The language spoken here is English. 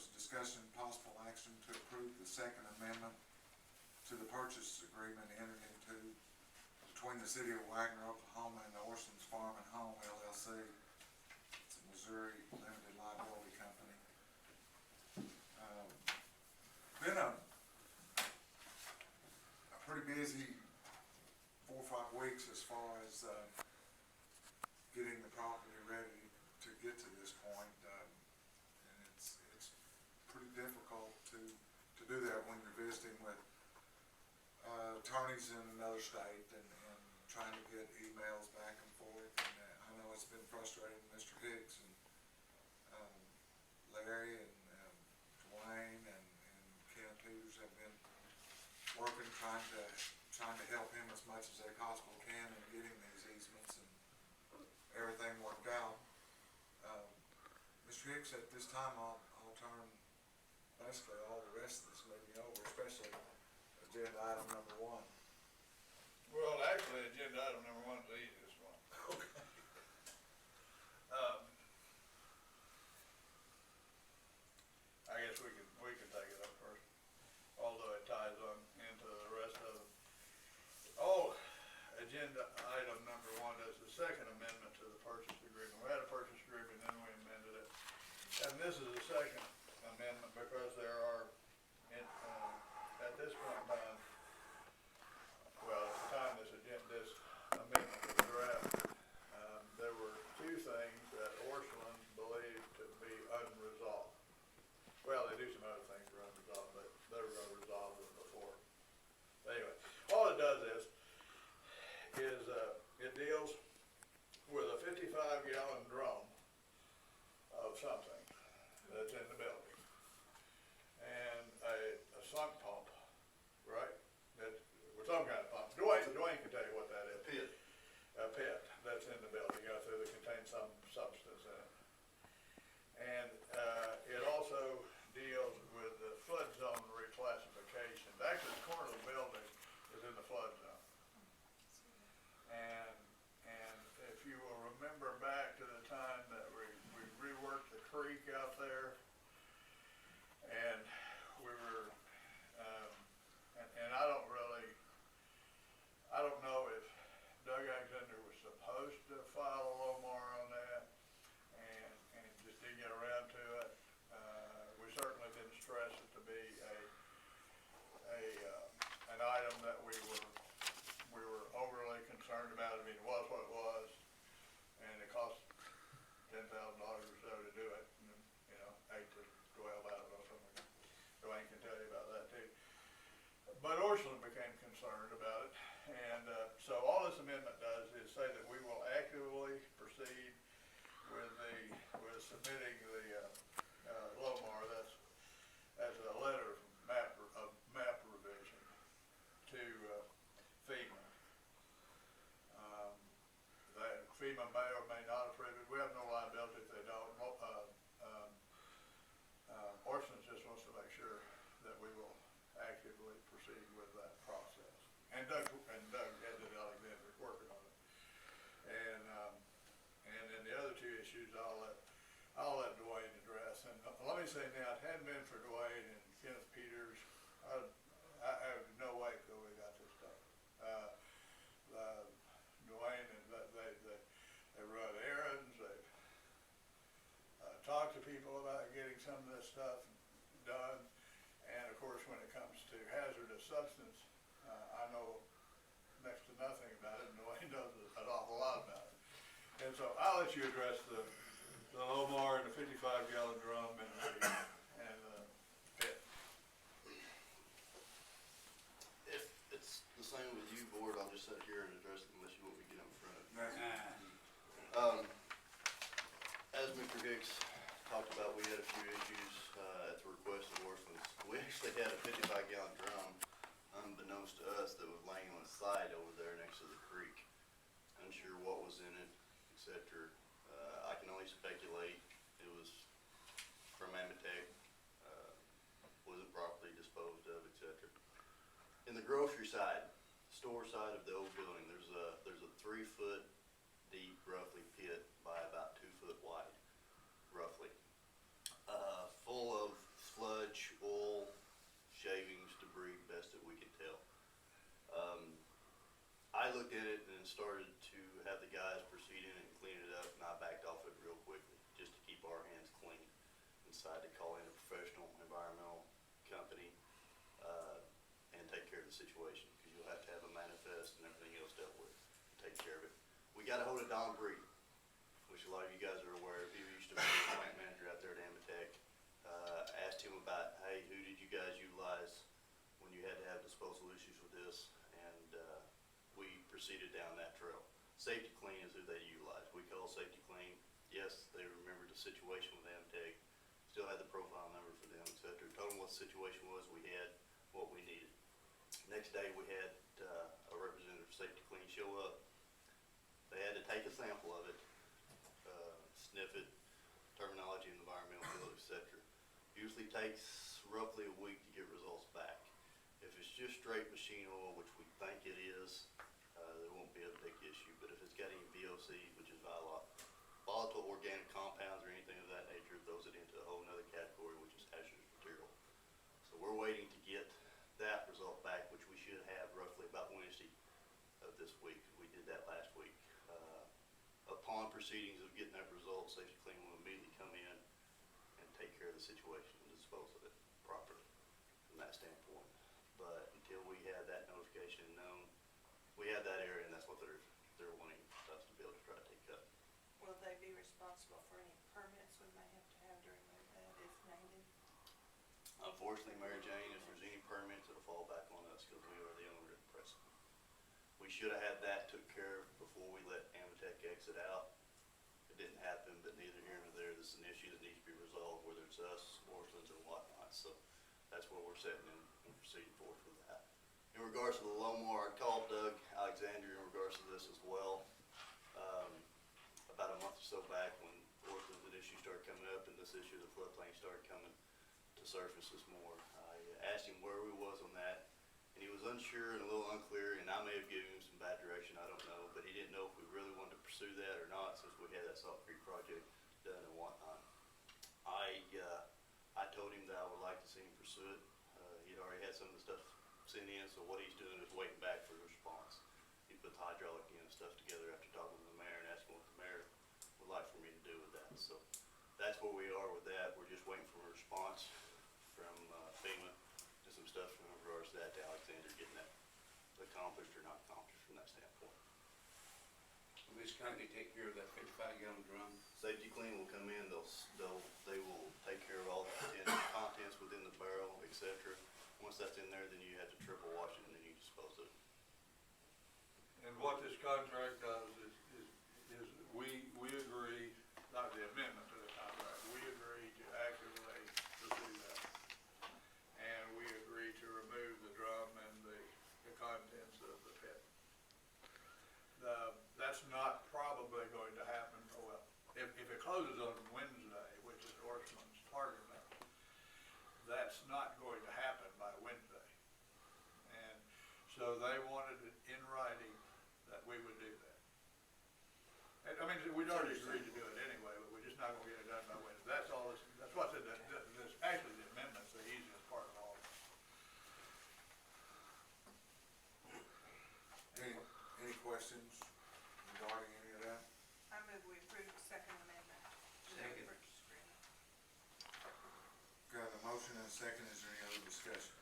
is discussion and possible action to approve the second amendment to the purchase agreement entered into between the city of Wagoner, Oklahoma and the Orscheln Farm and Home LLC. It's a Missouri limited liability company. Been a pretty busy 4 or 5 weeks as far as getting the property ready to get to this point, and it's pretty difficult to do that when you're visiting with attorneys in another state and trying to get emails back and forth. And I know it's been frustrating. Mr. Hicks and Larry and Dwayne and Ken Peters have been working, trying to help him as much as they possibly can in getting these easements, and everything worked out. Mr. Hicks, at this time, I'll turn basically all the rest of this meeting over, especially agenda item number 1. Well, actually, agenda item number 1 is the easiest one. Okay. I guess we can take it up first, although it ties on into the rest of them. Oh, agenda item number 1 is the second amendment to the purchase agreement. We had a purchase agreement, then we amended it, and this is the second amendment because there are, at this point in time, well, at the time this amendment was drafted, there were 2 things that Orscheln believed to be unresolved. Well, they do some other things that are unresolved, but they were going to resolve them before. Anyway, all it does is it deals with a 55-gallon drum of something that's in the building, and a sump pump, right? That with some kind of pump. Dwayne can tell you what that is. Pit. A pit that's in the building, that contains some substance in it. And it also deals with the flood zone reclassification. Actually, the corner of the building is in the flood zone. And if you will remember back to the time that we reworked the creek out there, and we were, and I don't know if Doug Alexander was supposed to file a LOMAR on that, and just didn't get around to it. We certainly didn't stress it to be an item that we were overly concerned about. I mean, it was what it was, and it cost $10,000 or so to do it. And, 8 to 12 out of it or something. Dwayne can tell you about that too. But Orscheln became concerned about it, and so all this amendment does is say that we will actively proceed with submitting the LOMAR. That's a letter of map revision to FEMA. That FEMA may or may not approve it. We have no liability if they don't. Orscheln just wants to make sure that we will actively proceed with that process. And Doug Edit Alexander is working on it. And then the other 2 issues I'll let Dwayne address. And let me say now, if it hadn't been for Dwayne and Kenneth Peters, I have no way could we got this done. Dwayne and they run errands. They've talked to people about getting some of this stuff done. And of course, when it comes to hazardous substance, I know next to nothing about it, and Dwayne knows an awful lot about it. And so I'll let you address the LOMAR and the 55-gallon drum and the pit. If it's the same with you, board, I'll just sit here and address it unless you want me to get in front of you. As Mr. Hicks talked about, we had a few issues at the request of Orscheln. We actually had a 55-gallon drum, unbeknownst to us, that was laying on its side over there next to the creek. Unsure what was in it, etc. I can only speculate. It was from Amatec, wasn't properly disposed of, etc. In the grocery side, store side of the old building, there's a 3-foot deep, roughly, pit by about 2 foot wide, roughly, full of looked at it and started to have the guys proceed in and clean it up, and I backed off it real quickly, just to keep our hands clean. Decided to call in a professional environmental company, and take care of the situation, because you'll have to have a manifest and everything else dealt with, to take care of it. We got a hold of Don Breed, which a lot of you guys are aware of. He used to be the plant manager out there at Amatec. Asked him about, hey, who did you guys utilize when you had to have disposal issues with this? And we proceeded down that trail. Safety Clean is who they utilize. We call Safety Clean. Yes, they remembered the situation with Amatec. Still had the profile number for them, etc. Told them what the situation was. We had what we needed. Next day, we had a representative of Safety Clean show up. They had to take a sample of it, sniff it, terminology, environmental bill, etc. Usually takes roughly a week to get results back. If it's just straight machine oil, which we think it is, there won't be a big issue. But if it's got any VOCs, which is volatile organic compounds or anything of that nature, throws it into a whole nother category, which is hazardous material. So we're waiting to get that result back, which we should have roughly about Wednesday of this week. We did that last week. Upon proceedings of getting that result, Safety Clean will immediately come in and take care of the situation and dispose of it properly from that standpoint. But until we have that notification known, we have that area, and that's what they're wanting us to be able to try to take up. Will they be responsible for any permits we may have to have to remove that if needed? Unfortunately, Mary Jane, if there's any permits, it'll fall back on us because we are the owner of the precedent. We should have had that took care of before we let Amatec exit out. It didn't happen, but neither here nor there. This is an issue that needs to be resolved, whether it's us, Orschelns, or whatnot. So that's where we're setting in and proceeding forward with that. In regards to the lawnmower, I called Doug Alexander in regards to this as well. About a month or so back, when Orschelns and issue started coming up, and this issue of the floodplain started coming to surfaces more, I asked him where we was on that, and he was unsure and a little unclear, and I may have given him some bad direction, I don't know, but he didn't know if we really wanted to pursue that or not, since we had that Salt Creek project done and whatnot. I told him that I would like to see him pursue it. He'd already had some of the stuff sent in, so what he's doing is waiting back for a response. He put the hydraulic and stuff together after talking to the mayor and asking what the mayor would like for me to do with that. So that's where we are with that. We're just waiting for a response from FEMA and some stuff in regards to that, to Alexander, getting that accomplished or not accomplished from that standpoint. Will this company take care of that 55-gallon drum? Safety Clean will come in, they will take care of all the contents within the barrel, etc. Once that's in there, then you have to triple wash it and then you dispose of it. And what this contract does is we agree, not the amendment to the contract, we agree to actively pursue that. And we agree to remove the drum and the contents of the pit. That's not probably going to happen, well, if it closes on Wednesday, which is Orscheln's target number, that's not going to happen by Wednesday. And so they wanted it in writing that we would do that. And, I mean, we'd already agreed to do it anyway, but we're just not gonna get it done by Wednesday. That's all, that's what's in this, actually the amendment's the easiest part of all of it. Any questions regarding any of that? I move we approve the second amendment to the Second. purchase agreement. Got a motion and a second, is there any other discussion?